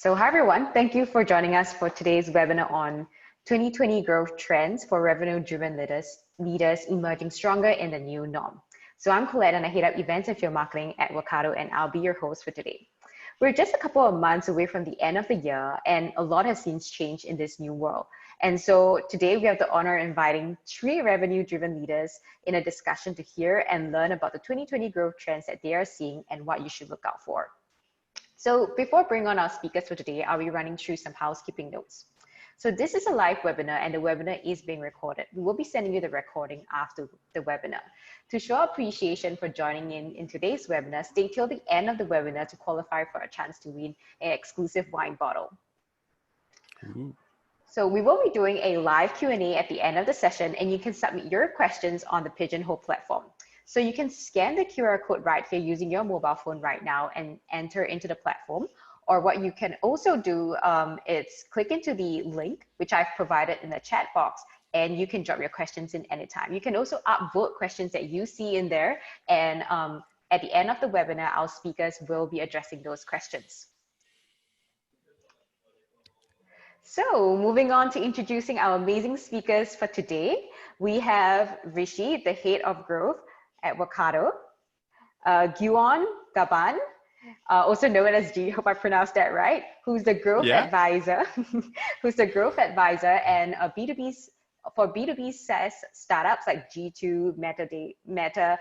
So hi everyone, thank you for joining us for today's webinar on 2020 growth trends for revenue-driven leaders emerging stronger in the new norm. So I'm Colette and I head up events and field marketing at Workato, and I'll be your host for today. We're just a couple of months away from the end of the year and a lot has since changed in this new world. And so today we have the honor of inviting 3 revenue-driven leaders in a discussion to hear and learn about the 2020 growth trends that they are seeing and what you should look out for. So before bringing on our speakers for today, I'll be running through some housekeeping notes. So this is a live webinar and the webinar is being recorded. We will be sending you the recording after the webinar. To show appreciation for joining in today's webinar, stay till the end of the webinar to qualify for a chance to win an exclusive wine bottle. Ooh. So we will be doing a live Q&A at the end of the session, and you can submit your questions on the Pigeonhole platform. So you can scan the QR code right here using your mobile phone right now and enter into the platform. Or what you can also do is click into the link, which I've provided in the chat box, and you can drop your questions in anytime. You can also upvote questions that you see in there. And at the end of the webinar, our speakers will be addressing those questions. So moving on to introducing our amazing speakers for today, we have Rishi, the head of growth at Workato, Gyuon Gaban, also known as G, hope I pronounced that right, who's the growth advisor, and for B2B SaaS startups like G2, Meta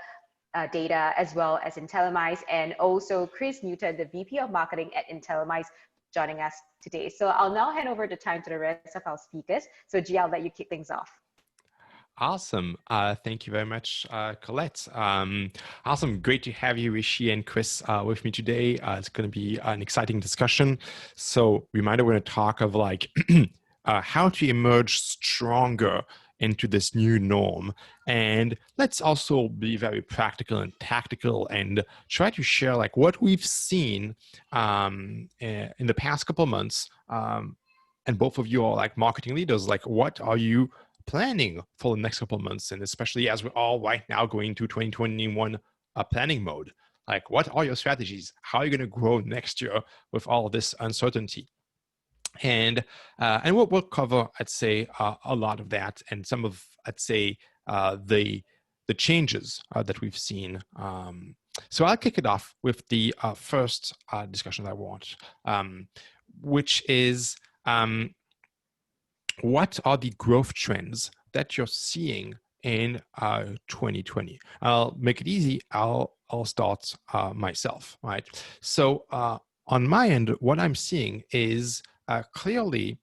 Data, as well as Intellimise, and also Chris Newton, the VP of Marketing at Intellimise, joining us today. So I'll now hand over the time to the rest of our speakers. So G, I'll let you kick things off. Awesome. Thank you very much, Colette. Awesome. Great to have you, Rishi and Chris, with me today. It's going to be an exciting discussion. So reminder, we're going to talk of like how to emerge stronger into this new norm. And let's also be very practical and tactical and try to share like what we've seen in the past couple of months. And both of you are like marketing leaders, like what are you planning for the next couple of months? And especially as we're all right now going to 2021 planning mode, like what are your strategies? How are you going to grow next year with all of this uncertainty? And we'll cover, I'd say, a lot of that and some of, I'd say, the changes that we've seen. So I'll kick it off with the first discussion I want, which is what are the growth trends that you're seeing in 2020? I'll make it easy. I'll start myself, right? So on my end, what I'm seeing is clearly,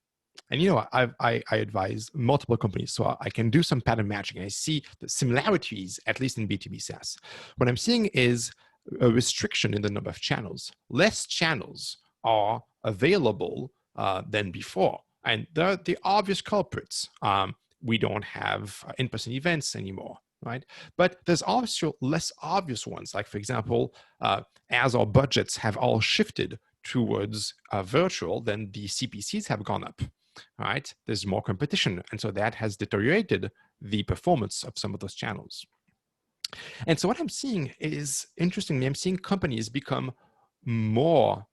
and you know, I advise multiple companies, so I can do some pattern matching. I see the similarities, at least in B2B SaaS. What I'm seeing is a restriction in the number of channels. Less channels are available than before. And the obvious culprits. We don't have in-person events anymore, right? But there's also less obvious ones. Like, for example, as our budgets have all shifted towards virtual, then the CPCs have gone up, right? There's more competition. And so that has deteriorated the performance of some of those channels. And so what I'm seeing is, interestingly, I'm seeing companies become more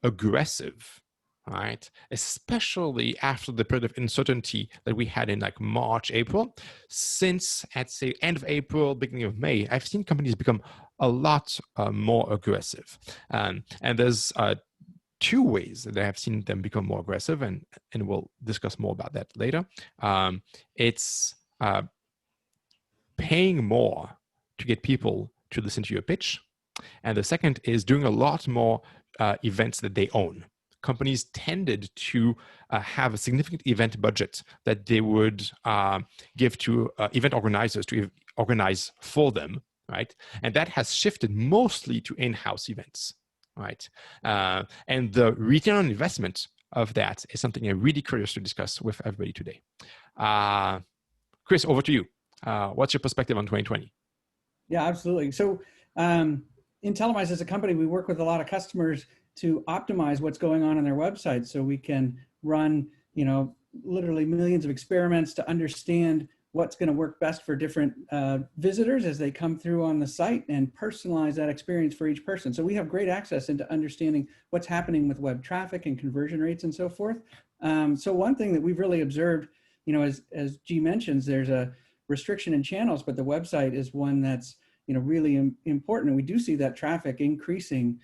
aggressive, right? Especially after the period of uncertainty that we had in like March, April. Since I'd say end of April, beginning of May, I've seen companies become a lot more aggressive. And there's 2 ways that I have seen them become more aggressive, and we'll discuss more about that later. It's paying more to get people to listen to your pitch. And the second is doing a lot more events that they own. Companies tended to have a significant event budget that they would give to event organizers to organize for them, right? And that has shifted mostly to in-house events, right? And the return on investment of that is something I'm really curious to discuss with everybody today. Chris, over to you. What's your perspective on 2020? Yeah, absolutely. So Intellimise as a company, we work with a lot of customers to optimize what's going on their website so we can run, you know, literally millions of experiments to understand what's going to work best for different visitors as they come through on the site and personalize that experience for each person. So we have great access into understanding what's happening with web traffic and conversion rates and so forth. So one thing that we've really observed, as G mentions, there's a restriction in channels, but the website is one that's really important. And we do see that traffic increasing,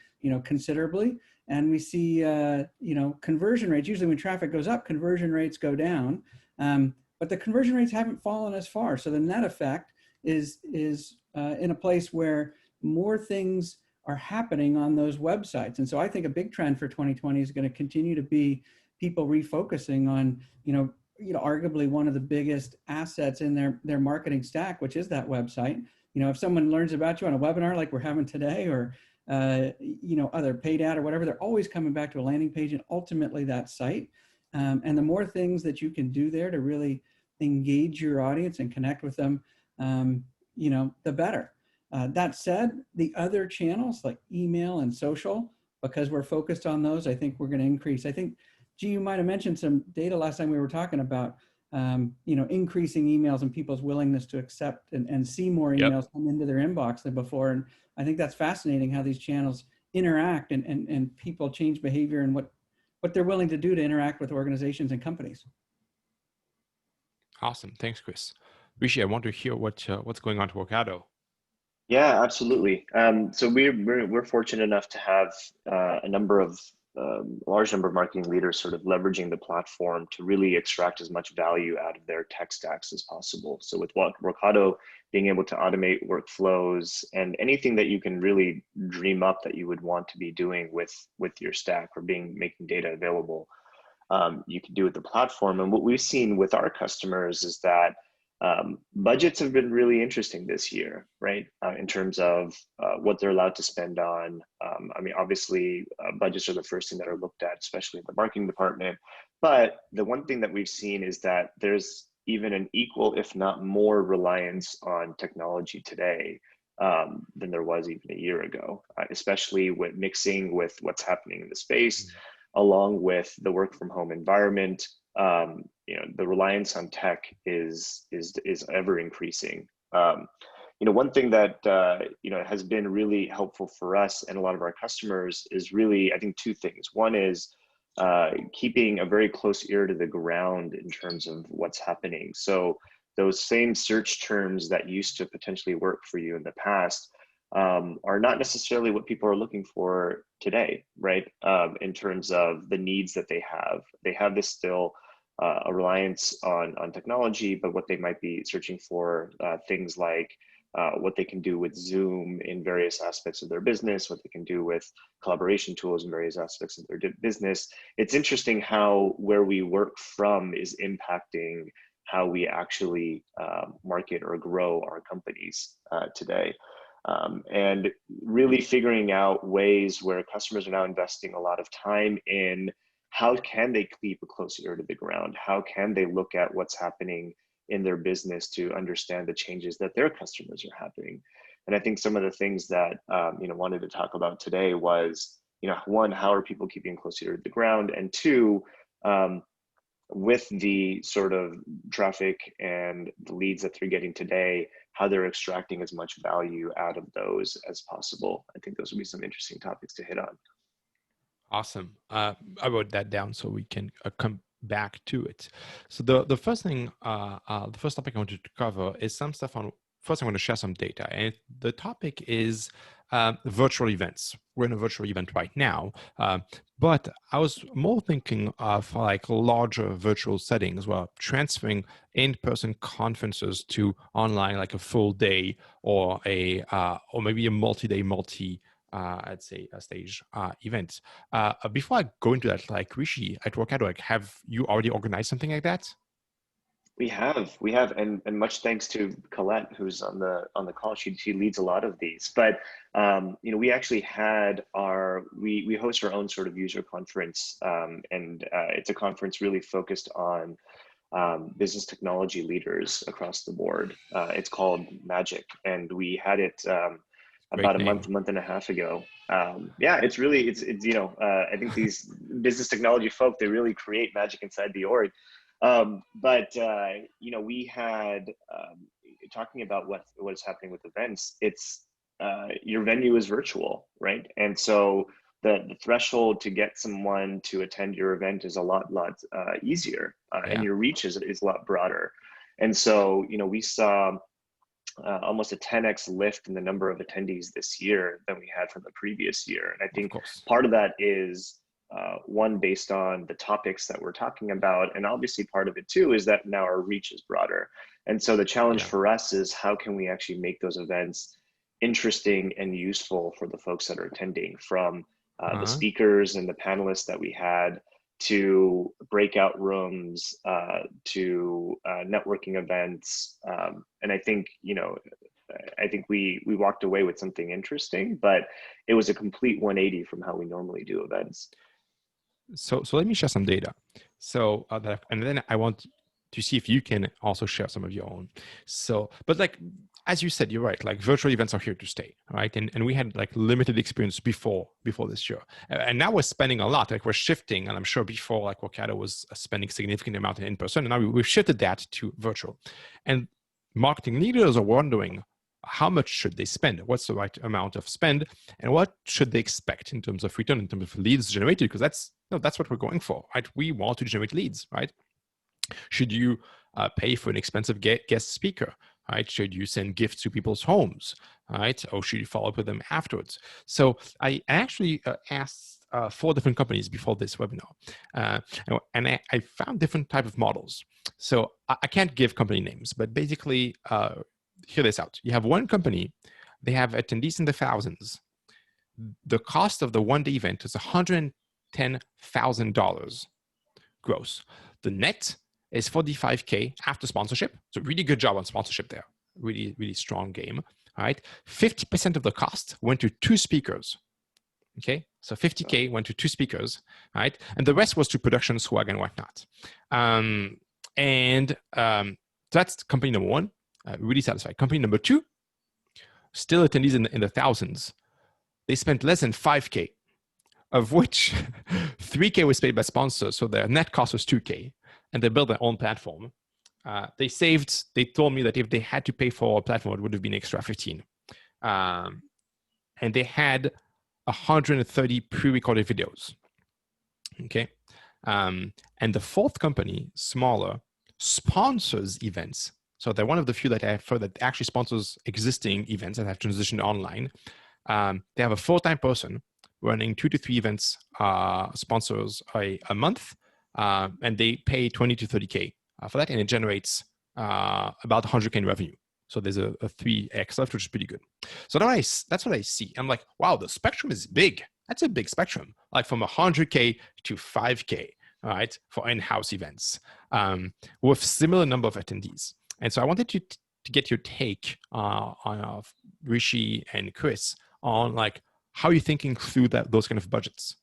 considerably. And we see, conversion rates. Usually when traffic goes up, conversion rates go down. But the conversion rates haven't fallen as far. So the net effect is in a place where more things are happening on those websites. And so I think a big trend for 2020 is going to continue to be people refocusing on, arguably one of the biggest assets in their marketing stack, which is that website. If someone learns about you on a webinar like we're having today, or other paid ad or whatever, they're always coming back to a landing page and ultimately that site. And the more things that you can do there to really engage your audience and connect with them, the better. That said, the other channels like email and social, because we're focused on those, I think we're going to increase. I think, G, you might have mentioned some data last time we were talking about, increasing emails and people's willingness to accept and see more emails come into their inbox than before. And I think that's fascinating how these channels interact and people change behavior and what they're willing to do to interact with organizations and companies. Awesome. Thanks, Chris. Rishi, I want to hear what's going on to Workato. Yeah, absolutely. So we're fortunate enough to have a large number of marketing leaders sort of leveraging the platform to really extract as much value out of their tech stacks as possible. So with Workato being able to automate workflows and anything that you can really dream up that you would want to be doing with your stack or making data available, you can do with the platform. And what we've seen with our customers is that budgets have been really interesting this year, right? In terms of what they're allowed to spend on. Obviously, budgets are the first thing that are looked at, especially in the marketing department. But the one thing that we've seen is that there's even an equal, if not more, reliance on technology today than there was even a year ago, especially with mixing with what's happening in the space, along with the work from home environment. The reliance on tech is ever increasing. One thing that has been really helpful for us and a lot of our customers is really, I think, two things. One is keeping a very close ear to the ground in terms of what's happening. So those same search terms that used to potentially work for you in the past are not necessarily what people are looking for today, right? In terms of the needs that they have. They have this still a reliance on technology, but what they might be searching for, things like what they can do with Zoom in various aspects of their business, what they can do with collaboration tools in various aspects of their business. It's interesting how where we work from is impacting how we actually market or grow our companies today. And really figuring out ways where customers are now investing a lot of time in how can they keep a close ear to the ground? How can they look at what's happening in their business to understand the changes that their customers are having? And I think some of the things that wanted to talk about today was, one, how are people keeping close ear to the ground? And two, with the sort of traffic and the leads that they're getting today, how they're extracting as much value out of those as possible. I think those would be some interesting topics to hit on. Awesome. I wrote that down so we can come back to it. So the first thing, the first topic I wanted to cover is some stuff on. First, I'm going to share some data, and the topic is virtual events. We're in a virtual event right now, but I was more thinking of like larger virtual settings where transferring in-person conferences to online, like a full day or or maybe a multi-day, I'd say a stage event. Before I go into that, like Rishi at Workato, have you already organized something like that? We have, and much thanks to Colette, who's on the call. She leads a lot of these. But we actually had we host our own sort of user conference, and it's a conference really focused on business technology leaders across the board. It's called Magic, and we had it about a month and a half ago. Yeah, it's I think these business technology folk, they really create magic inside the org. You know, we had talking about what's happening with events. It's your venue is virtual, right? And so the threshold to get someone to attend your event is a lot easier, and your reach is a lot broader. And so, you know, we saw almost a 10x lift in the number of attendees this year than we had from the previous year. And I think part of that is one, based on the topics that we're talking about, and obviously part of it too is that now our reach is broader. And so the challenge for us is how can we actually make those events interesting and useful for the folks that are attending, from the speakers and the panelists that we had, to breakout rooms, to networking events. And I think, you know, I think we walked away with something interesting, but it was a complete 180 from how we normally do events. So let me share some data. So and then I want to see if you can also share some of your own. So, but like, as you said, you're right, like virtual events are here to stay, right? And we had like limited experience before this year. And now we're spending a lot, like we're shifting, and I'm sure before, like Workato was spending significant amount in person, and now we've shifted that to virtual. And marketing leaders are wondering, how much should they spend? What's the right amount of spend? And what should they expect in terms of return, in terms of leads generated? Because that's what we're going for, right? We want to generate leads, right? Should you pay for an expensive guest speaker, right? Should you send gifts to people's homes, right? Or should you follow up with them afterwards? So I actually asked 4 different companies before this webinar, and I found different type of models. So I can't give company names, but basically, hear this out. You have one company, they have attendees in the thousands. The cost of the one-day event is $110,000 gross. The net is $45K after sponsorship. So really good job on sponsorship there. Really, really strong game. All right. 50% of the cost went to 2 speakers. Okay. So 50K went to 2 speakers. Right. And the rest was to production, swag, and whatnot. So that's company number 1. Really satisfied. Company number 2, still attendees in the thousands. They spent less than 5K, of which 3K was paid by sponsors. So their net cost was 2K, and they built their own platform. They told me that if they had to pay for a platform, it would have been extra 15. And they had 130 pre-recorded videos. Okay. And the 4th company, smaller, sponsors events. So they're one of the few that I've heard that actually sponsors existing events that have transitioned online. They have a full-time person running 2 to 3 events, sponsors a month, and they pay 20 to 30K for that, and it generates about 100K in revenue. So there's a 3x left, which is pretty good. So that's what I see. I'm like, wow, the spectrum is big. That's a big spectrum, like from 100K to 5K, all right, for in-house events, with similar number of attendees. And so I wanted to get your take on Rishi and Chris on like how you're thinking through those kind of budgets.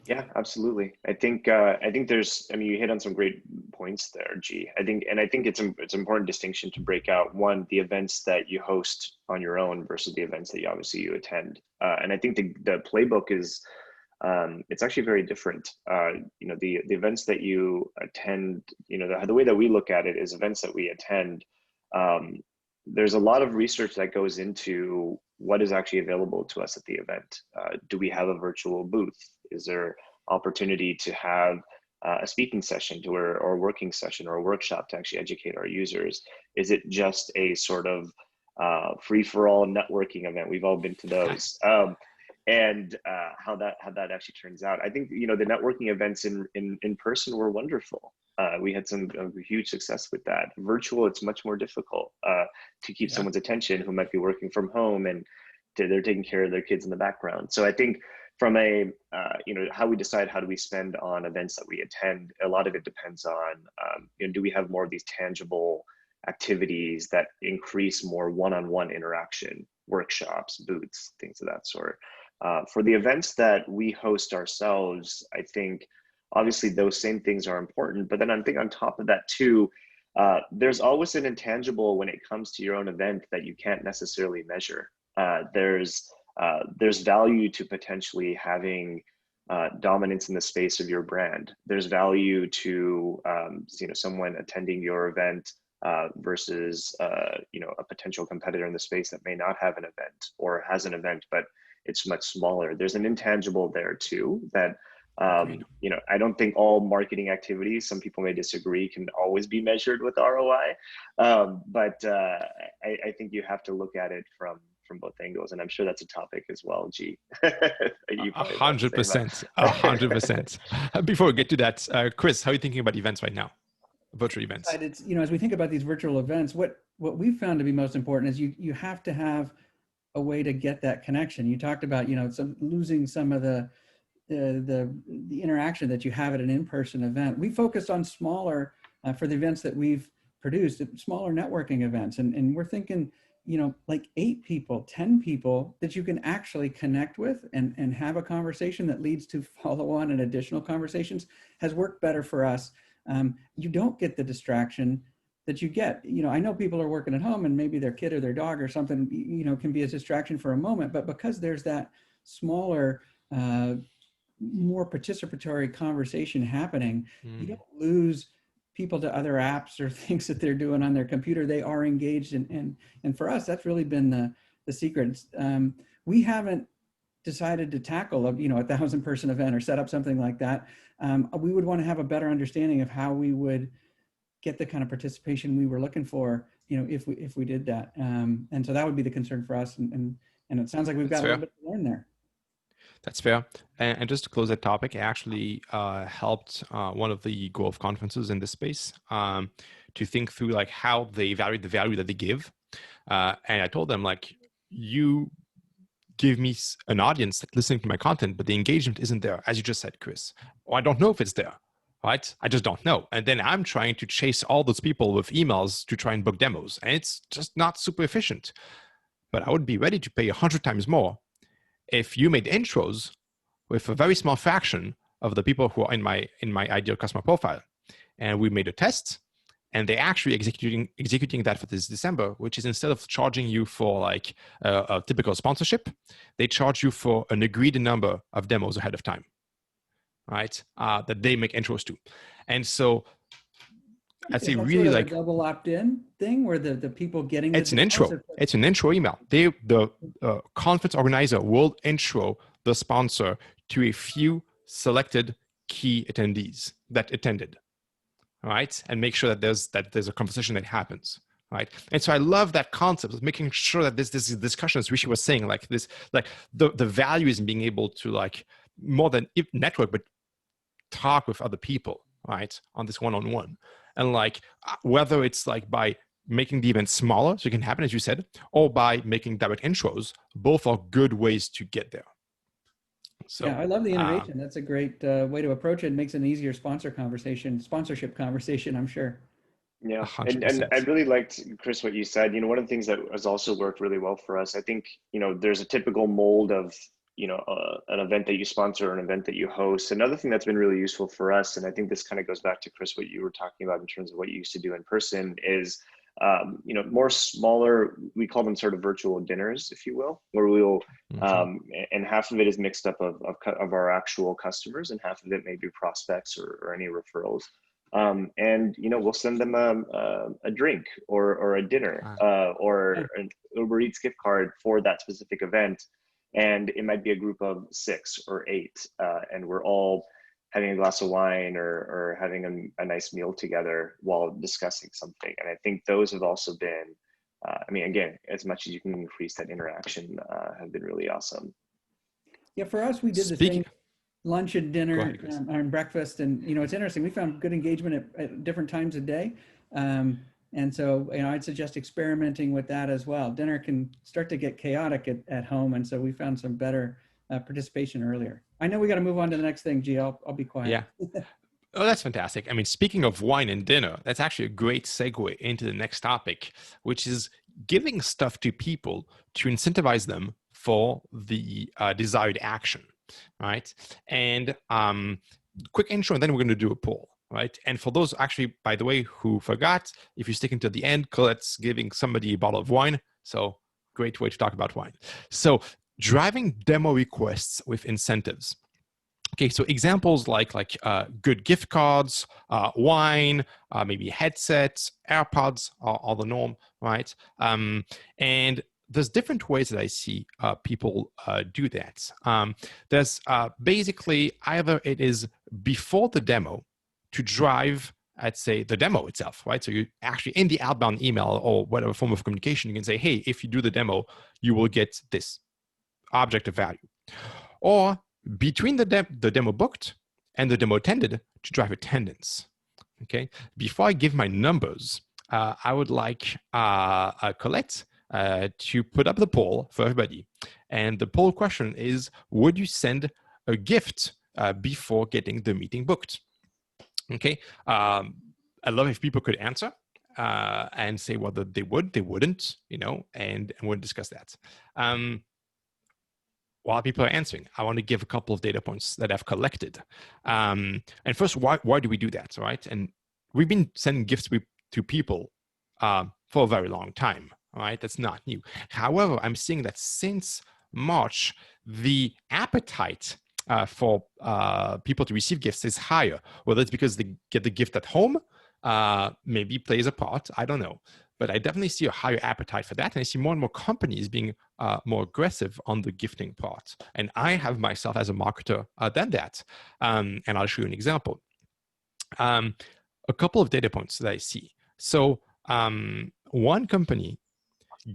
Yeah, absolutely. I think there's, I mean, you hit on some great points there, G. I think it's an important distinction to break out, one, the events that you host on your own versus the events that you attend. And I think the playbook is, it's actually very different. You know, the events that you attend, you know, the way that we look at it is events that we attend. There's a lot of research that goes into what is actually available to us at the event. Do we have a virtual booth? Is there opportunity to have a speaking session or a working session or a workshop to actually educate our users? Is it just a sort of free-for-all networking event? We've all been to those. And how that actually turns out. I think, you know, the networking events in person were wonderful. We had some huge success with that. Virtual, it's much more difficult to keep someone's attention who might be working from home and they're taking care of their kids in the background. So I think from a, you know, how we decide how do we spend on events that we attend, a lot of it depends on, you know, do we have more of these tangible activities that increase more one-on-one interaction, workshops, booths, things of that sort. For the events that we host ourselves, I think obviously those same things are important, but then I think on top of that too, there's always an intangible when it comes to your own event that you can't necessarily measure. There's value to potentially having dominance in the space of your brand. There's value to someone attending your event versus a potential competitor in the space that may not have an event or has an event, but it's much smaller. There's an intangible there too that I don't think all marketing activities, some people may disagree, can always be measured with ROI, but I think you have to look at it from both angles, and I'm sure that's a topic as well. G, 100%, 100%. Before we get to that, Chris, how are you thinking about events right now? Virtual events. It's, as we think about these virtual events, what we've found to be most important is you have to have a way to get that connection. You talked about losing some of the interaction that you have at an in-person event. We focused on smaller for the events that we've produced, smaller networking events, and we're thinking like 8 people, 10 people that you can actually connect with and have a conversation that leads to follow-on and additional conversations has worked better for us. You don't get the distraction that you get. I know people are working at home and maybe their kid or their dog or something, can be a distraction for a moment, but because there's that smaller, more participatory conversation happening, you don't lose people to other apps or things that they're doing on their computer. They are engaged, and for us, that's really been the secret. We haven't decided to tackle a 1,000-person event or set up something like that. We would want to have a better understanding of how we would get the kind of participation we were looking for, if we did that. And so that would be the concern for us. And it sounds like we've got a little bit to learn there. That's fair. And just to close that topic, I actually helped one of the growth conferences in this space to think through like how they value the value that they give. And I told them, like, you give me an audience listening to my content, but the engagement isn't there, as you just said, Chris. Or I don't know if it's there, right? I just don't know. And then I'm trying to chase all those people with emails to try and book demos. And it's just not super efficient. But I would be ready to pay 100 times more if you made intros with a very small fraction of the people who are in my ideal customer profile. And we made a test, and they're actually executing that for this December, which is instead of charging you for like a typical sponsorship, they charge you for an agreed number of demos ahead of time, right? That they make intros to. And so I'd say really like a double opt-in thing where the people getting it's an intro. It's an intro email. The conference organizer will intro the sponsor to a few selected key attendees that attended, right? And make sure that there's a conversation that happens, right? And so I love that concept of making sure that this discussion, as Rishi was saying, like this, like the value is in being able to like more than network, but talk with other people, right? On this one-on-one. And like, whether it's like by making the event smaller so it can happen, as you said, or by making direct intros, both are good ways to get there. So yeah, I love the innovation. That's a great way to approach it. It makes an easier sponsorship conversation, I'm sure. Yeah, and I really liked, Chris, what you said. One of the things that has also worked really well for us, I think, there's a typical mold of an event that you sponsor or an event that you host. Another thing that's been really useful for us, and I think this kind of goes back to Chris, what you were talking about in terms of what you used to do in person, is more smaller, we call them sort of virtual dinners, if you will, where we'll and half of it is mixed up of our actual customers, and half of it may be prospects or any referrals. And we'll send them a drink or a dinner or an Uber Eats gift card for that specific event. And it might be a group of 6 or 8, and we're all having a glass of wine or having a nice meal together while discussing something. And I think those have also been, again, as much as you can increase that interaction, have been really awesome. Yeah, for us, we did the same lunch and dinner and breakfast. And, it's interesting. We found good engagement at different times of day. And so, I'd suggest experimenting with that as well. Dinner can start to get chaotic at home. And so we found some better participation earlier. I know we got to move on to the next thing, G. I'll be quiet. Yeah. Oh, that's fantastic. Speaking of wine and dinner, that's actually a great segue into the next topic, which is giving stuff to people to incentivize them for the desired action, right? And quick intro, and then we're going to do a poll. Right. And for those actually, by the way, who forgot, if you're sticking to the end, Colette's giving somebody a bottle of wine. So great way to talk about wine. So driving demo requests with incentives. Okay, so examples like good gift cards, wine, maybe headsets, AirPods are the norm, right? And there's different ways that I see people do that. There's basically either it is before the demo to drive, I'd say, the demo itself, right? So you actually in the outbound email or whatever form of communication, you can say, hey, if you do the demo, you will get this object of value. Or between the demo booked and the demo attended to drive attendance. Okay. Before I give my numbers, I would like Colette to put up the poll for everybody. And the poll question is, would you send a gift before getting the meeting booked? Okay. I love if people could answer and say whether they would, they wouldn't, and we'll discuss that. While people are answering, I want to give a couple of data points that I've collected. And first, why do we do that, right? And we've been sending gifts to people for a very long time, right? That's not new. However, I'm seeing that since March, the appetite for people to receive gifts is higher. Whether it's because they get the gift at home, maybe plays a part, I don't know. But I definitely see a higher appetite for that. And I see more and more companies being more aggressive on the gifting part. And I have myself as a marketer done that. And I'll show you an example. A couple of data points that I see. So one company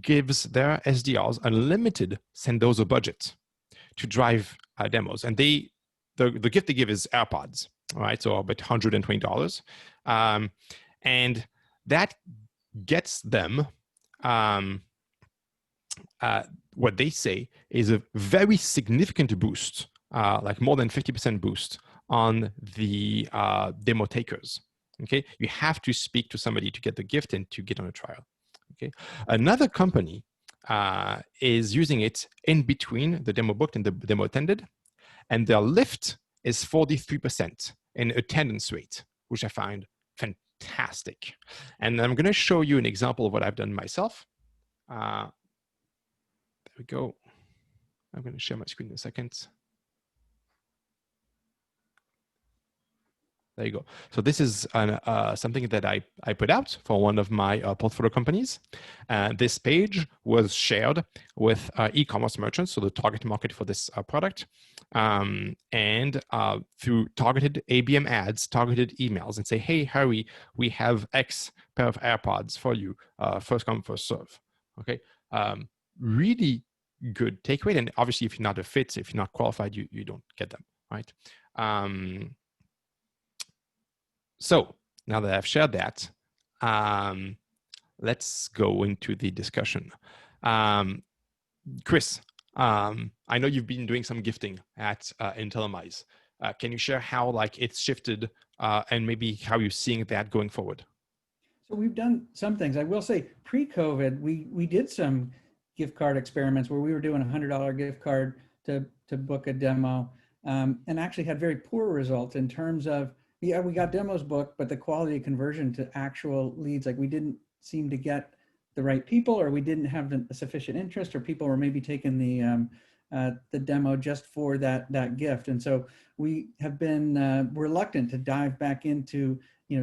gives their SDRs unlimited Sendozo budget to drive demos. And the gift they give is AirPods, right? So about $120. And that gets them what they say is a very significant boost, like more than 50% boost on the demo takers. Okay, you have to speak to somebody to get the gift and to get on a trial. Okay, another company is using it in between the demo booked and the demo attended, and their lift is 43% in attendance rate, which I find fantastic. And I'm going to show you an example of what I've done myself. There we go. I'm going to share my screen in a second. There you go. So this is something that I put out for one of my portfolio companies. This page was shared with e-commerce merchants, so the target market for this product, and through targeted ABM ads, targeted emails, and say, hey, Harry, we have X pair of AirPods for you, first come, first serve. Okay, really good take rate. And obviously, if you're not a fit, if you're not qualified, you don't get them, right? So now that I've shared that, let's go into the discussion. Chris, I know you've been doing some gifting at Intellimise. Can you share how it's shifted and maybe how you're seeing that going forward? So we've done some things. I will say pre-COVID, we did some gift card experiments where we were doing a $100 gift card to book a demo, and actually had very poor results in terms of, yeah, we got demos booked, but the quality of conversion to actual leads, we didn't seem to get the right people, or we didn't have the sufficient interest, or people were maybe taking the demo just for that gift. And so we have been reluctant to dive back into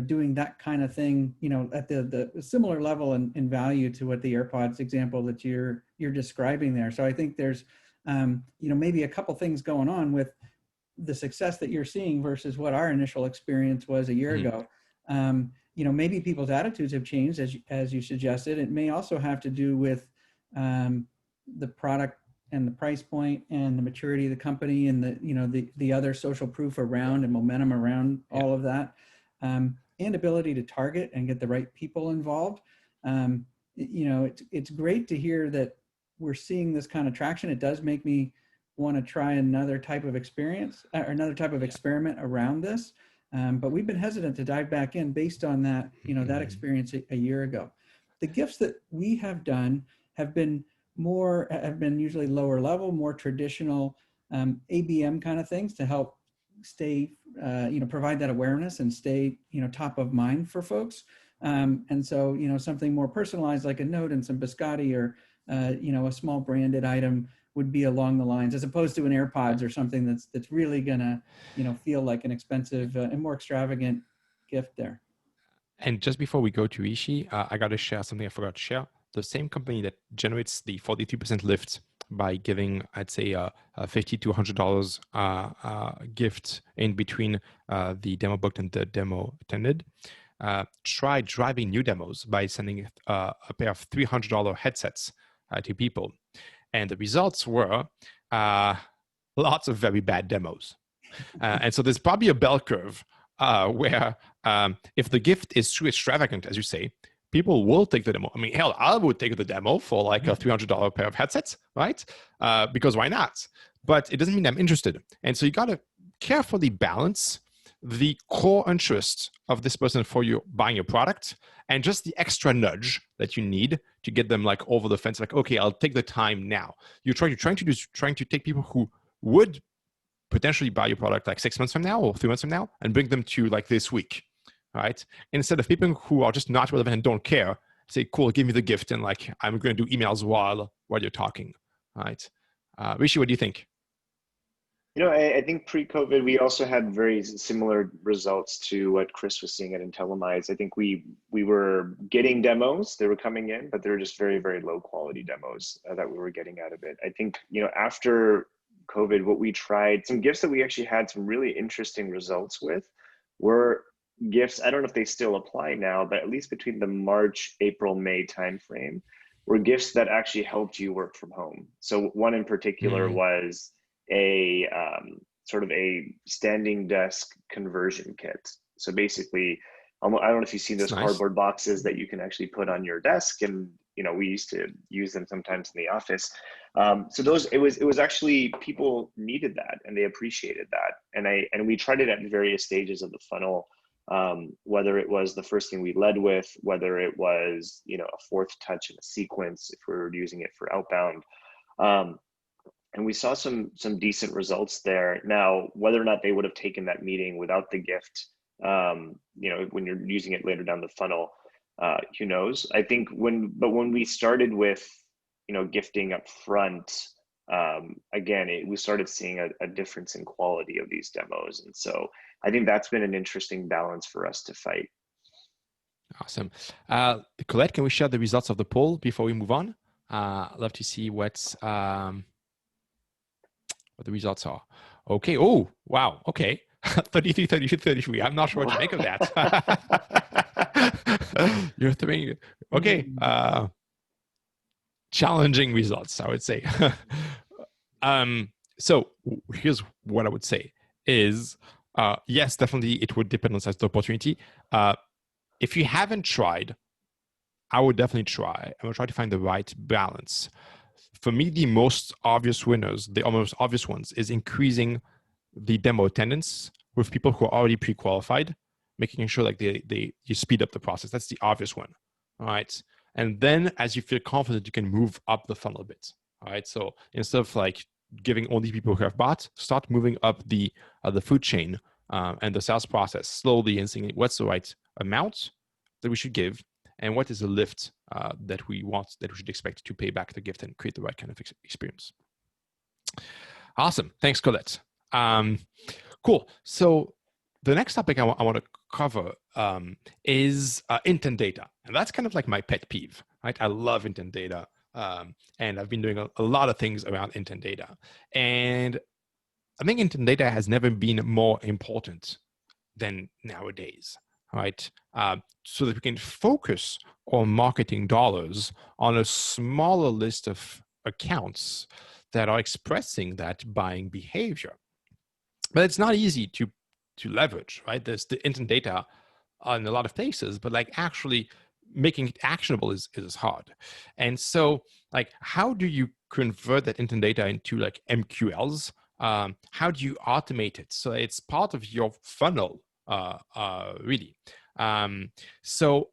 doing that kind of thing at the similar level in value to what the AirPods example that you're describing there. So I think there's maybe a couple things going on with the success that you're seeing versus what our initial experience was a year ago. Maybe people's attitudes have changed as you suggested. It may also have to do with the product and the price point and the maturity of the company and the other social proof around and momentum around all of that, and ability to target and get the right people involved. It's great to hear that we're seeing this kind of traction. It does make me want to try another type of experience or another type of experiment around this. But we've been hesitant to dive back in based on that, that experience a year ago. The gifts that we have done have been usually lower level, more traditional ABM kind of things to help stay, provide that awareness and stay, top of mind for folks. And so, something more personalized like a note and some biscotti or, a small branded item would be along the lines, as opposed to an AirPods or something that's really gonna, feel like an expensive and more extravagant gift there. And just before we go to Ishi, I got to share something I forgot to share. The same company that generates the 43% lift by giving, I'd say, a $50 to $100 gift in between the demo booked and the demo attended, tried driving new demos by sending a pair of $300 headsets to people. And the results were lots of very bad demos. And so there's probably a bell curve where if the gift is too extravagant, as you say, people will take the demo. I mean, hell, I would take the demo for like a $300 pair of headsets, right? Because why not? But it doesn't mean I'm interested. And so you got to carefully balance the core interest of this person for you buying your product and just the extra nudge that you need to get them like over the fence. Like, okay, I'll take the time now. You're trying to take people who would potentially buy your product like 6 months from now or 3 months from now and bring them to like this week, right? Instead of people who are just not relevant and don't care, say, cool, give me the gift and like I'm going to do emails while you're talking, right? Rishi, what do you think? I think pre-COVID, we also had very similar results to what Chris was seeing at Intellimise. I think we were getting demos, they were coming in, but they were just very, very low quality demos that we were getting out of it. I think, after COVID, what we tried, some gifts that we actually had some really interesting results with were gifts, I don't know if they still apply now, but at least between the March, April, May timeframe, were gifts that actually helped you work from home. So one in particular was a sort of a standing desk conversion kit. So basically, I don't know if you've seen those cardboard boxes that you can actually put on your desk, and we used to use them sometimes in the office. So it was actually, people needed that and they appreciated that. And we tried it at various stages of the funnel, whether it was the first thing we led with, whether it was, a fourth touch in a sequence, if we were using it for outbound. And we saw some decent results there. Now, whether or not they would have taken that meeting without the gift, when you're using it later down the funnel, who knows? I think when we started with, gifting up front, again, we started seeing a difference in quality of these demos. And so I think that's been an interesting balance for us to fight. Awesome. Colette, can we share the results of the poll before we move on? I'd love to see what the results are. Okay. Oh, wow. Okay. 33, 32, 33. I'm not sure what to make of that. You're throwing, okay. Challenging results, I would say. So here's what I would say is, yes, definitely it would depend on size of the opportunity. If you haven't tried, I would definitely try. I would try to find the right balance. For me, the most obvious winners, the almost obvious ones, is increasing the demo attendance with people who are already pre-qualified, making sure like you speed up the process. That's the obvious one, all right? And then as you feel confident, you can move up the funnel a bit, all right? So instead of like giving only people who have bought, start moving up the food chain and the sales process slowly and seeing what's the right amount that we should give and what is the lift that we should expect to pay back the gift and create the right kind of experience. Awesome. Thanks, Colette. Cool. So the next topic I want to cover is intent data. And that's kind of like my pet peeve, right? I love intent data. And I've been doing a lot of things around intent data. And I think intent data has never been more important than nowadays, right? So that we can focus our marketing dollars on a smaller list of accounts that are expressing that buying behavior. But it's not easy to leverage, right? There's the intent data in a lot of places, but like actually making it actionable is hard. And so like, how do you convert that intent data into like MQLs? How do you automate it? So it's part of your funnel, really. So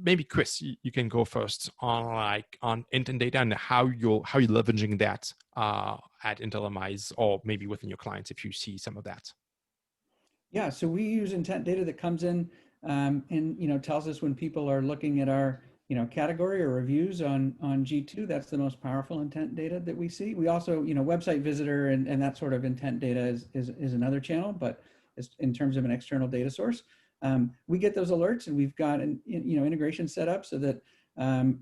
maybe Chris, you can go first on intent data and how you're leveraging that at Intellimise or maybe within your clients if you see some of that. Yeah, so we use intent data that comes in and tells us when people are looking at our category or reviews on G2. That's the most powerful intent data that we see. We also, website visitor and that sort of intent data is another channel, but in terms of an external data source. We get those alerts, and we've got an integration set up so that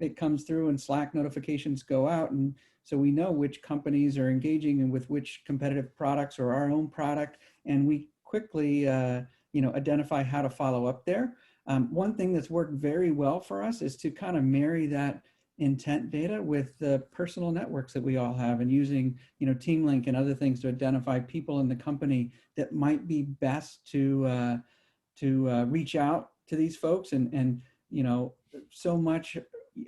it comes through and Slack notifications go out, and so we know which companies are engaging and with which competitive products or our own product, and we quickly identify how to follow up there. One thing that's worked very well for us is to kind of marry that intent data with the personal networks that we all have, and using TeamLink and other things to identify people in the company that might be best to reach out to these folks. And so much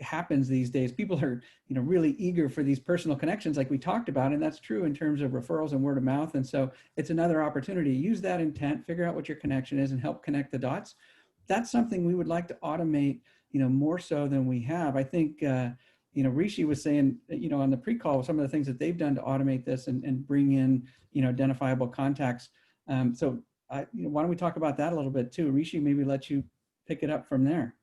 happens these days. People are really eager for these personal connections like we talked about, and that's true in terms of referrals and word of mouth. And so it's another opportunity. Use that intent, figure out what your connection is, and help connect the dots. That's something we would like to automate more so than we have. I think Rishi was saying on the pre-call some of the things that they've done to automate this and bring in identifiable contacts. So why don't we talk about that a little bit too? Rishi, maybe let you pick it up from there.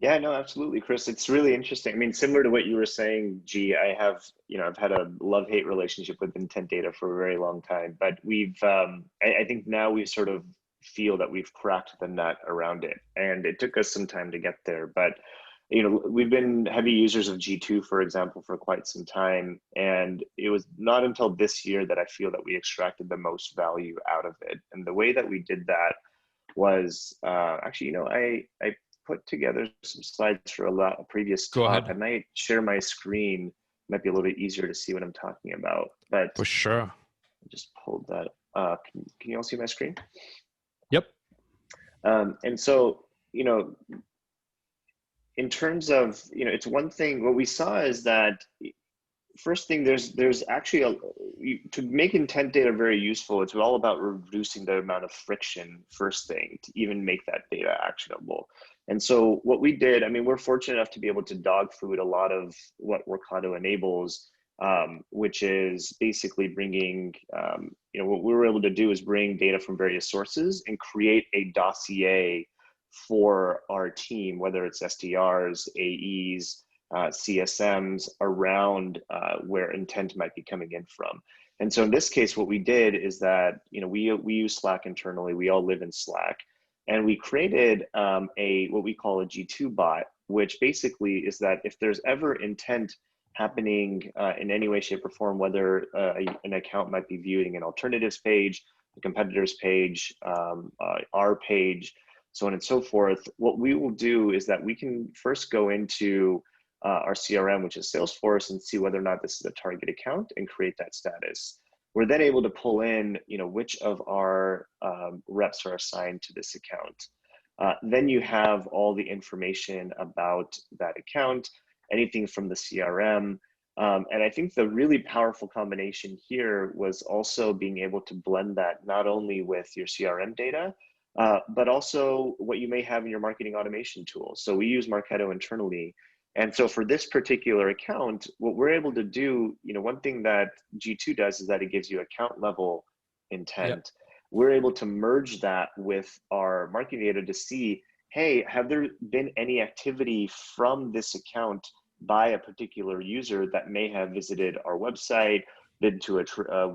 Yeah, no, absolutely, Chris. It's really interesting. I mean, similar to what you were saying, G, I've had a love-hate relationship with intent data for a very long time, but I think now we sort of feel that we've cracked the nut around it, and it took us some time to get there. But we've been heavy users of G2, for example, for quite some time, and it was not until this year that I feel that we extracted the most value out of it. And the way that we did that was actually, I put together some slides for a previous talk. I might share my screen. It might be a little bit easier to see what I'm talking about. But for sure, I just pulled that up. Can you all see my screen? Yep. And so, in terms of, it's one thing, what we saw is that first thing, there's actually to make intent data very useful, it's all about reducing the amount of friction, first thing, to even make that data actionable. And so what we did, I mean, we're fortunate enough to be able to dog food a lot of what Workato enables, which is basically bringing, what we were able to do is bring data from various sources and create a dossier for our team, whether it's SDRs, AEs, CSMs, around where intent might be coming in from. And so in this case, what we did is that, we use Slack internally. We all live in Slack. And we created what we call a G2 bot, which basically is that if there's ever intent happening in any way, shape, or form, whether an account might be viewing an alternatives page, a competitor's page, our page, so on and so forth, what we will do is that we can first go into our CRM, which is Salesforce, and see whether or not this is a target account and create that status. We're then able to pull in, which of our reps are assigned to this account. Then you have all the information about that account, anything from the CRM. And I think the really powerful combination here was also being able to blend that not only with your CRM data, but also what you may have in your marketing automation tool. So we use Marketo internally. And so for this particular account, what we're able to do, one thing that G2 does is that it gives you account level intent. Yep. We're able to merge that with our marketing data to see, hey, have there been any activity from this account by a particular user that may have visited our website, been to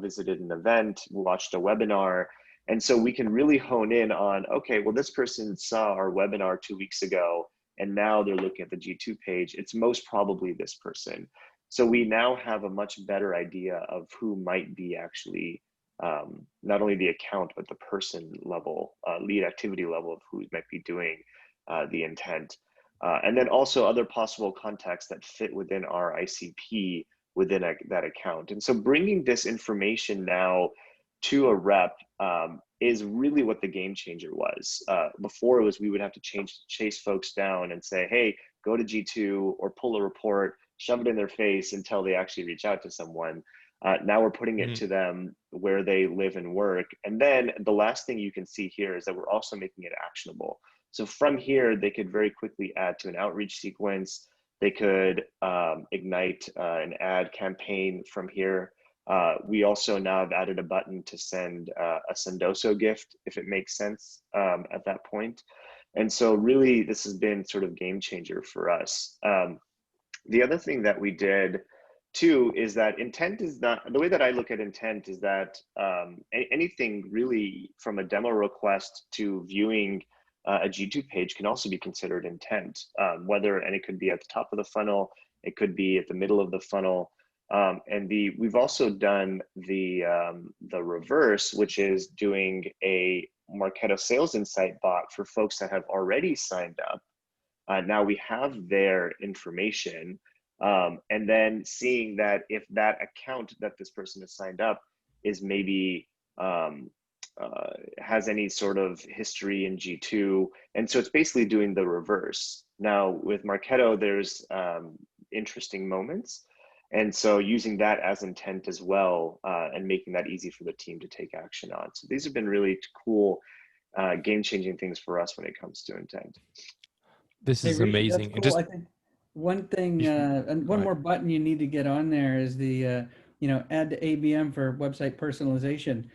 visited an event, watched a webinar. And so we can really hone in on, okay, well, this person saw our webinar 2 weeks ago, and now they're looking at the G2 page. It's most probably this person. So we now have a much better idea of who might be actually, not only the account, but the person level, lead activity level of who might be doing the intent. And then also other possible contacts that fit within our ICP within that account. And so bringing this information now to a rep is really what the game changer was. Before it was, we would have to chase folks down and say, hey, go to G2 or pull a report, shove it in their face until they actually reach out to someone. Now we're putting it to them where they live and work. And then the last thing you can see here is that we're also making it actionable. So from here, they could very quickly add to an outreach sequence. They could ignite an ad campaign from here. We also now have added a button to send a Sendoso gift, if it makes sense at that point. And so really, this has been sort of game changer for us. The other thing that we did too is that intent is not, the way that I look at intent is that anything really from a demo request to viewing a G2 page can also be considered intent, and it could be at the top of the funnel, it could be at the middle of the funnel. We've also done the reverse, which is doing a Marketo Sales Insight bot for folks that have already signed up. Now we have their information, and then seeing that if that account that this person has signed up is maybe has any sort of history in G2. And so it's basically doing the reverse. Now with Marketo, there's interesting moments. And so using that as intent as well, and making that easy for the team to take action on. So these have been really cool, game-changing things for us when it comes to intent. This is amazing. Cool. I think one thing, and one more button you need to get on there is the, add to ABM for website personalization.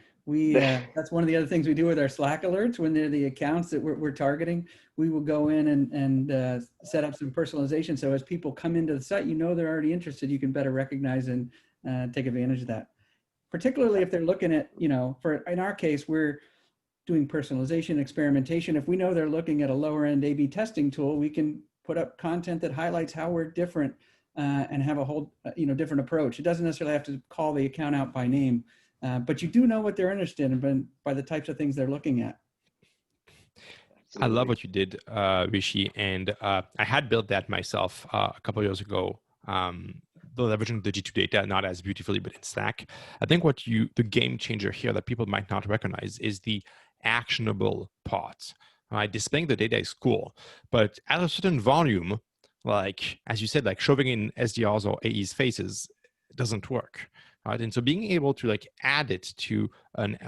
That's one of the other things we do with our Slack alerts when they're the accounts that we're targeting. We will go in and set up some personalization. So as people come into the site, they're already interested, you can better recognize and take advantage of that. Particularly if they're looking at, in our case, we're doing personalization, experimentation. If we know they're looking at a lower end A/B testing tool, we can put up content that highlights how we're different and have a whole, different approach. It doesn't necessarily have to call the account out by name. But you do know what they're interested in by the types of things they're looking at. I love what you did, Rishi. And I had built that myself a couple of years ago, leveraging the G2 data, not as beautifully, but in Slack. I think the game changer here that people might not recognize is the actionable part. Right? Displaying the data is cool, but at a certain volume, like, as you said, like shoving in SDRs or AEs faces doesn't work. Right? And so being able to add it to an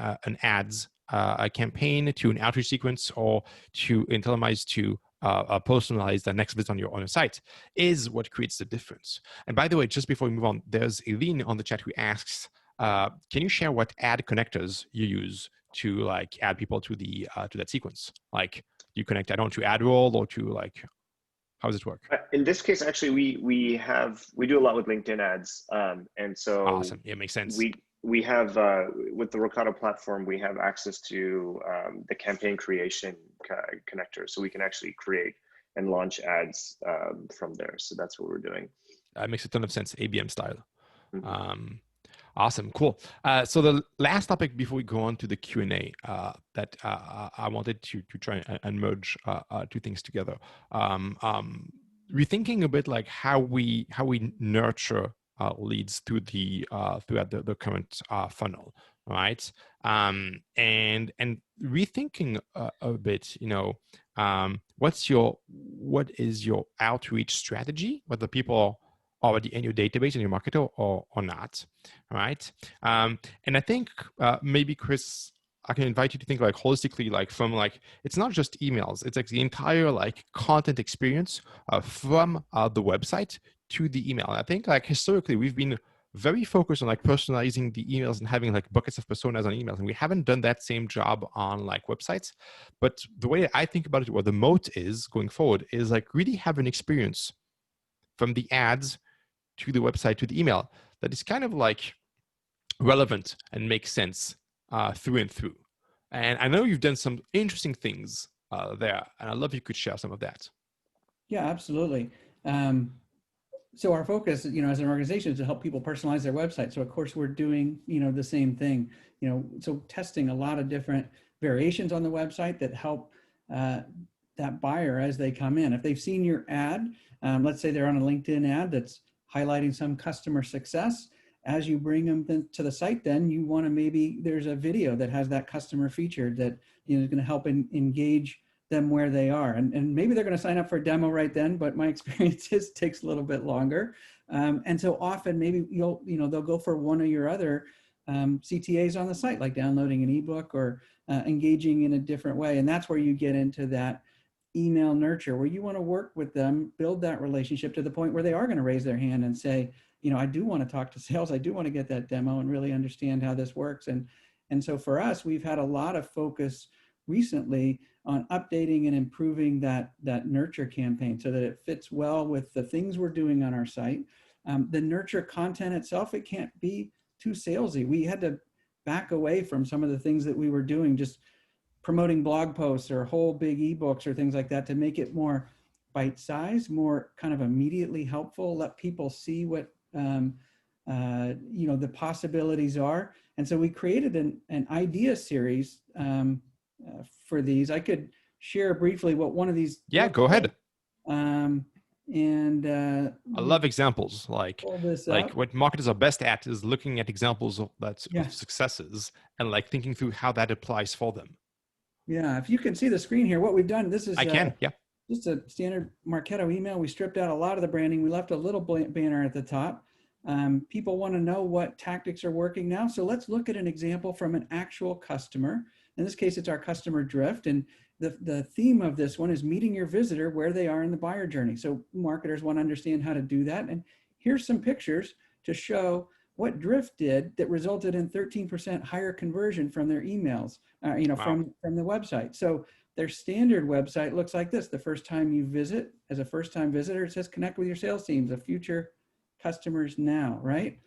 ads, a campaign, to an outreach sequence, or to Intellimise to personalize the next visit on your site is what creates the difference. And by the way, just before we move on, there's Eileen on the chat who asks, can you share what ad connectors you use to add people to the to that sequence? Like, do you connect add-on to AdRoll or to how does it work? In this case, actually, we do a lot with LinkedIn ads, and so awesome. Yeah, it makes sense. We have with the Rocado platform, we have access to the campaign creation connector, so we can actually create and launch ads from there. So that's what we're doing. That makes a ton of sense, ABM style. Mm-hmm. Awesome, cool. So the last topic before we go on to the Q&A that I wanted to try and merge two things together. Rethinking a bit how we nurture leads throughout the current funnel, right? And rethinking a bit, what is your outreach strategy? Whether people already in your database in your Marketo or not, right? And I think maybe Chris, I can invite you to think holistically, from it's not just emails, it's the entire content experience from the website to the email. And I think historically we've been very focused on personalizing the emails and having buckets of personas on emails, and we haven't done that same job on websites. But the way I think about it, what the moat is going forward is really have an experience from the ads to the website to the email that is kind of relevant and makes sense through and through. And I know you've done some interesting things there, and I'd love if you could share some of that. Yeah, absolutely. So our focus, as an organization, is to help people personalize their website. So of course we're doing, the same thing, so testing a lot of different variations on the website that help that buyer as they come in. If they've seen your ad, let's say they're on a LinkedIn ad that's highlighting some customer success, as you bring them to the site, then you want to there's a video that has that customer featured that is going to help engage them where they are. And maybe they're going to sign up for a demo right then, but my experience is it takes a little bit longer. And so often maybe they'll go for one of your other CTAs on the site, like downloading an ebook or engaging in a different way. And that's where you get into that email nurture, where you want to work with them, build that relationship to the point where they are going to raise their hand and say, I do want to talk to sales. I do want to get that demo and really understand how this works. And so for us, we've had a lot of focus recently on updating and improving that nurture campaign so that it fits well with the things we're doing on our site. The nurture content itself, it can't be too salesy. We had to back away from some of the things that we were doing, just promoting blog posts or whole big ebooks or things like that, to make it more bite-sized, more kind of immediately helpful, let people see what the possibilities are. And so we created an idea series for these. I could share briefly what one of these. Yeah, go ahead. I love examples. Like what marketers are best at is looking at examples of successes and like thinking through how that applies for them. Yeah, if you can see the screen here, what we've done, this is just a standard Marketo email. We stripped out a lot of the branding. We left a little banner at the top. People want to know what tactics are working now. So let's look at an example from an actual customer. In this case, it's our customer Drift. And the theme of this one is meeting your visitor where they are in the buyer journey. So marketers want to understand how to do that. And here's some pictures to show what Drift did that resulted in 13% higher conversion from their emails, from the website. So their standard website looks like this. The first time you visit, as a first-time visitor, it says connect with your sales teams of future customers now, right?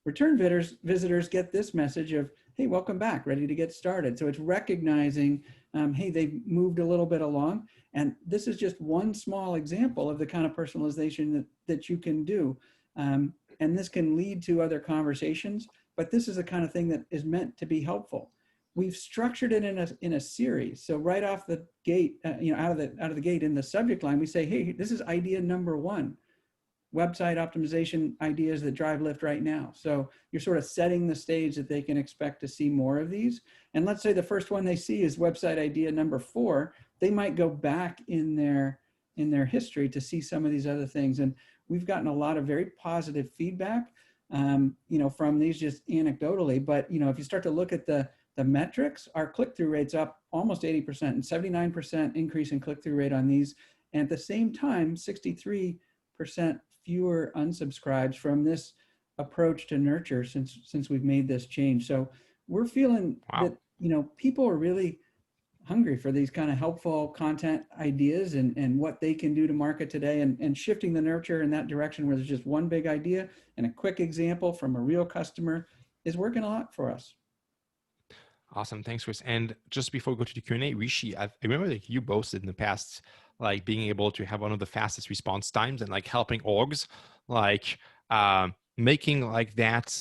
Return visitors get this message of, hey, welcome back, ready to get started. So it's recognizing, hey, they've moved a little bit along. And this is just one small example of the kind of personalization that you can do. And this can lead to other conversations, but this is the kind of thing that is meant to be helpful. We've structured it in a series. So right off the gate, out of the gate in the subject line, we say, hey, this is idea number 1. Website optimization ideas that drive lift right now. So you're sort of setting the stage that they can expect to see more of these. And let's say the first one they see is website idea number 4. They might go back in their history to see some of these other things. And we've gotten a lot of very positive feedback, from these just anecdotally. But if you start to look at the metrics, our click-through rate's up almost 80% and 79% increase in click-through rate on these. And at the same time, 63% fewer unsubscribes from this approach to nurture since we've made this change. So we're feeling that people are really hungry for these kind of helpful content ideas and what they can do to market today, and shifting the nurture in that direction where there's just one big idea and a quick example from a real customer is working a lot for us. Awesome. Thanks, Chris. And just before we go to the Q&A, Rishi, I remember that you boasted in the past, like being able to have one of the fastest response times and like helping orgs, like making like that,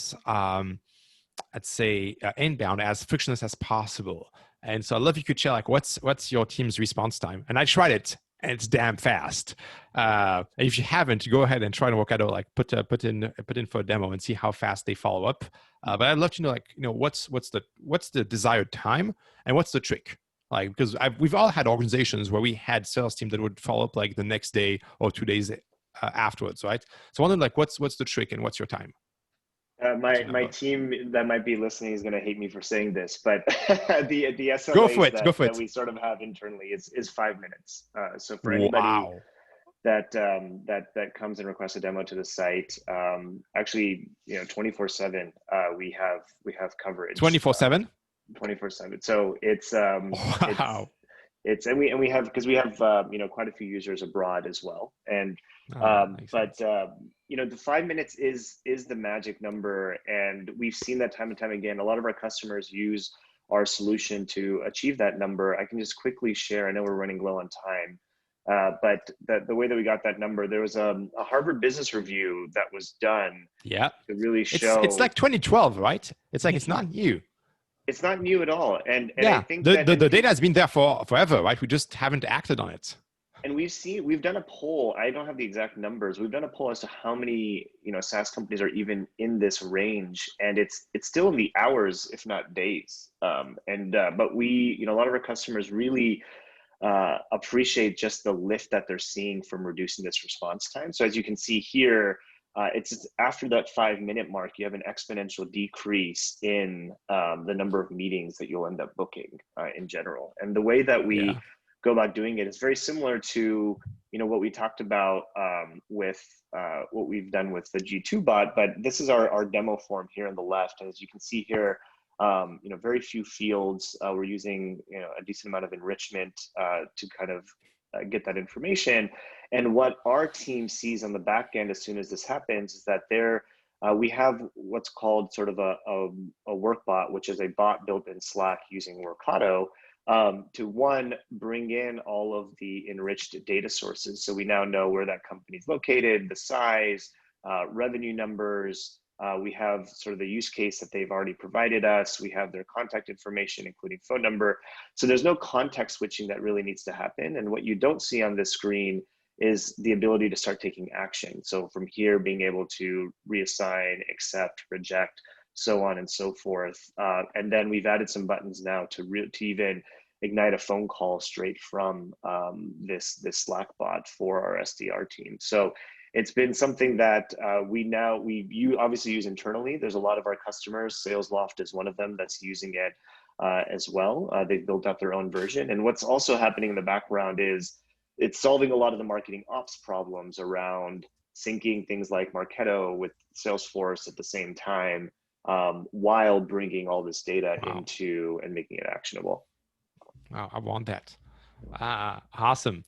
let's say inbound as frictionless as possible. And so I'd love if you could share like what's your team's response time. And I tried it and it's damn fast. If you haven't, go ahead and try to work out, like put in for a demo and see how fast they follow up. But I'd love to know, what's the desired time and what's the trick? Like, because we've all had organizations where we had sales team that would follow up like the next day or 2 days afterwards, right? So I wondered like, what's the trick and what's your time? My team that might be listening is going to hate me for saying this, but the SLAs go for it. that we sort of have internally is 5 minutes. So for anybody that comes and requests a demo to the site, actually, 24/7, we have coverage. 24/7. 24/7. So it's wow. It's and we have, because we have quite a few users abroad as well, and the 5 minutes is the magic number, and we've seen that time and time again. A lot of our customers use our solution to achieve that number. I can just quickly share. I know we're running low on time, but the way that we got that number, there was a Harvard Business Review that was done. Yeah, to really show. It's like 2012, right? It's like it's not new. It's not new at all, and yeah, I think the data has been there forever, right? We just haven't acted on it. And we've done a poll. I don't have the exact numbers. We've done a poll as to how many SaaS companies are even in this range, and it's still in the hours, if not days. But we, a lot of our customers really appreciate just the lift that they're seeing from reducing this response time. So as you can see here, it's after that 5 minute mark, you have an exponential decrease in the number of meetings that you'll end up booking in general. And the way that we go about doing it is very similar to what we talked about with what we've done with the G2 bot, but this is our demo form here on the left. And as you can see here, very few fields. We're using a decent amount of enrichment to kind of get that information. And what our team sees on the back end as soon as this happens is that we have what's called sort of a work bot, which is a bot built in Slack using Workato, to bring in all of the enriched data sources. So we now know where that company's located, the size, revenue numbers. We have sort of the use case that they've already provided us. We have their contact information, including phone number. So there's no context switching that really needs to happen. And what you don't see on this screen is the ability to start taking action. So from here, being able to reassign, accept, reject, so on and so forth. And then we've added some buttons now to even ignite a phone call straight from this Slack bot for our SDR team. So it's been something that we obviously use internally. There's a lot of our customers, SalesLoft is one of them that's using it as well. They've built out their own version. And what's also happening in the background is it's solving a lot of the marketing ops problems around syncing things like Marketo with Salesforce at the same time, while bringing all this data into and making it actionable. Wow, I want that. Awesome.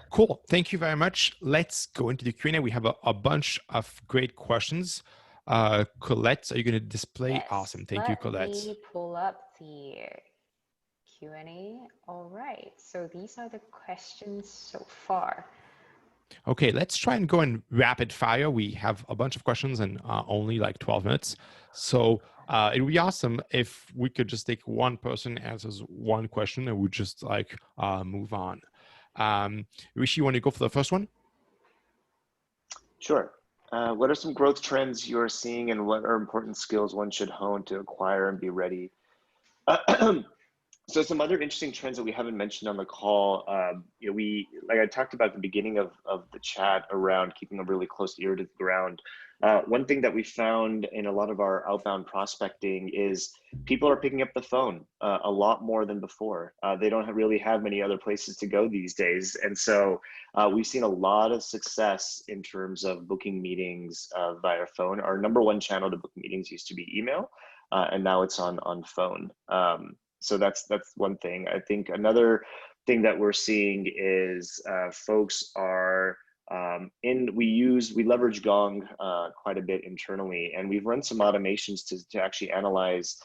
Cool. Thank you very much. Let's go into the Q&A. We have a bunch of great questions. Colette, are you going to display? Yes. Awesome. Thank you, Colette. Let me pull up the Q&A. All right. So these are the questions so far. Okay, let's try and go in rapid fire. We have a bunch of questions and only like 12 minutes. So it would be awesome if we could just take one person answers one question and we just like move on. Rishi, you want to go for the first one? Sure. What are some growth trends you're seeing and what are important skills one should hone to acquire and be ready? So some other interesting trends that we haven't mentioned on the call, like I talked about at the beginning of the chat around keeping a really close ear to the ground. One thing that we found in a lot of our outbound prospecting is people are picking up the phone a lot more than before. They don't really have many other places to go these days. And so we've seen a lot of success in terms of booking meetings via phone. Our number one channel to book meetings used to be email, and now it's on phone. So that's one thing. I think another thing that we're seeing is folks are we leverage Gong quite a bit internally, and we've run some automations to actually analyze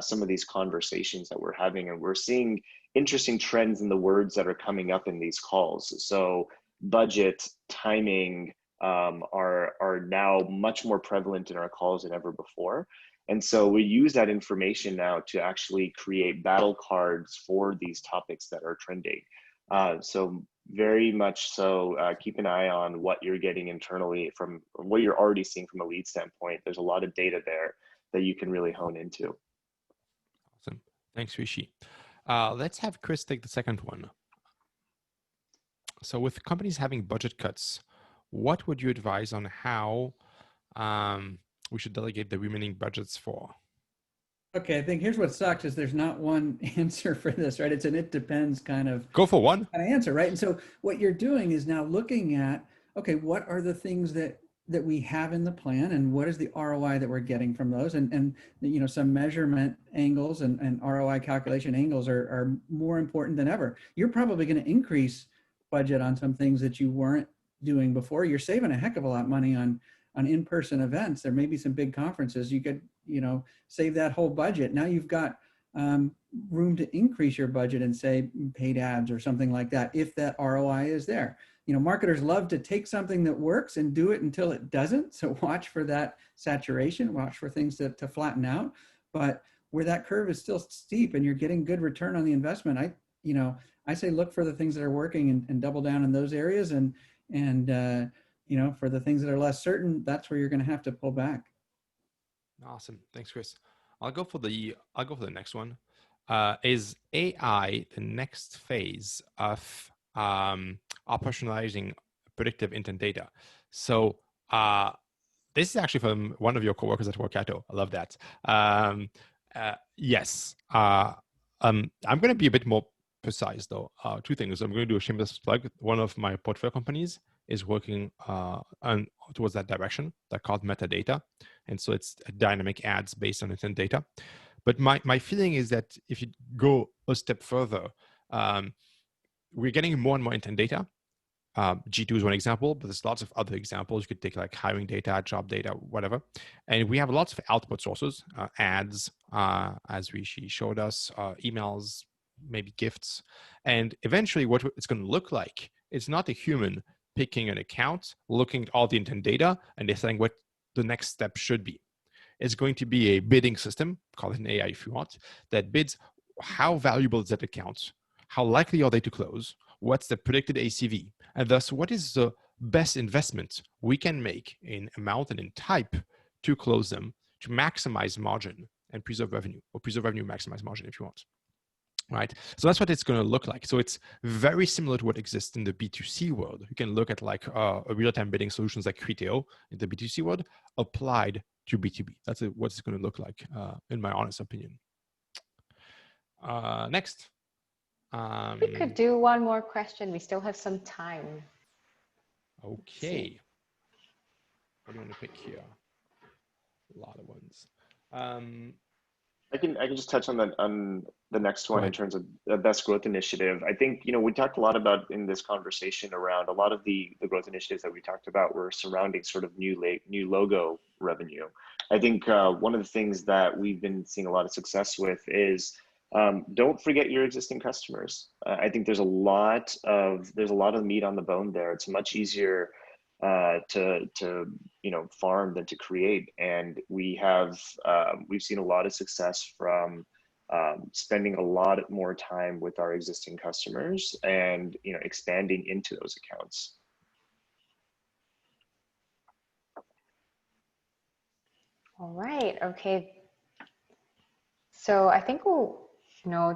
some of these conversations that we're having, and we're seeing interesting trends in the words that are coming up in these calls. So budget, timing are now much more prevalent in our calls than ever before. And so we use that information now to actually create battle cards for these topics that are trending. So very much so, keep an eye on what you're getting internally from what you're already seeing from a lead standpoint. There's a lot of data there that you can really hone into. Awesome. Thanks, Rishi. Let's have Chris take the second one. So with companies having budget cuts, what would you advise on how we should delegate the remaining budgets for? Okay, I think here's what sucks is there's not one answer for this, right? It's an it depends kind of go for one kind of answer, right? And so what you're doing is now looking at, okay, what are the things that we have in the plan and what is the ROI that we're getting from those? And some measurement angles and ROI calculation angles are more important than ever. You're probably going to increase budget on some things that you weren't doing before. You're saving a heck of a lot of money on in-person events. There may be some big conferences. You could, save that whole budget. Now you've got room to increase your budget and say paid ads or something like that, if that ROI is there. Marketers love to take something that works and do it until it doesn't. So watch for that saturation, watch for things to flatten out. But where that curve is still steep and you're getting good return on the investment, I say look for the things that are working and double down in those areas. And for the things that are less certain, that's where you're going to have to pull back. Awesome. Thanks, Chris. I'll go for the next one. Is AI the next phase of operationalizing predictive intent data? So this is actually from one of your coworkers at Workato. I love that. Yes. I'm going to be a bit more precise though. Two things. I'm going to do a shameless plug. One of my portfolio companies is working towards that direction. They're called Metadata. And so it's dynamic ads based on intent data. But my feeling is that if you go a step further, we're getting more and more intent data. G2 is one example, but there's lots of other examples. You could take like hiring data, job data, whatever. And we have lots of output sources, ads, as she showed us, emails, maybe gifts. And eventually what it's going to look like, it's not a human picking an account, looking at all the intent data, and deciding what the next step should be. It's going to be a bidding system, call it an AI if you want, that bids how valuable is that account, how likely are they to close, what's the predicted ACV, and thus what is the best investment we can make in amount and in type to close them to maximize margin and preserve revenue, or preserve revenue, maximize margin if you want. Right, so that's what it's going to look like. So it's very similar to what exists in the B2C world. You can look at like a real-time bidding solutions like Criteo in the B2C world applied to B2B. That's what it's going to look like, in my honest opinion. Next. We could do one more question. We still have some time. Okay. What do you want to pick here? A lot of ones. I can just touch on the next one in terms of the best growth initiative. I think, we talked a lot about in this conversation around a lot of the growth initiatives that we talked about were surrounding sort of new logo revenue. I think one of the things that we've been seeing a lot of success with is don't forget your existing customers. I think there's a lot of meat on the bone there. It's much easier to farm than to create, and we've seen a lot of success from spending a lot more time with our existing customers and expanding into those accounts. All right. Okay. So I think we'll,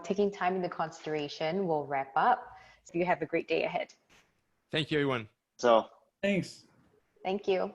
taking time into consideration, we'll wrap up. So you have a great day ahead. Thank you, everyone. So Thanks. Thank you.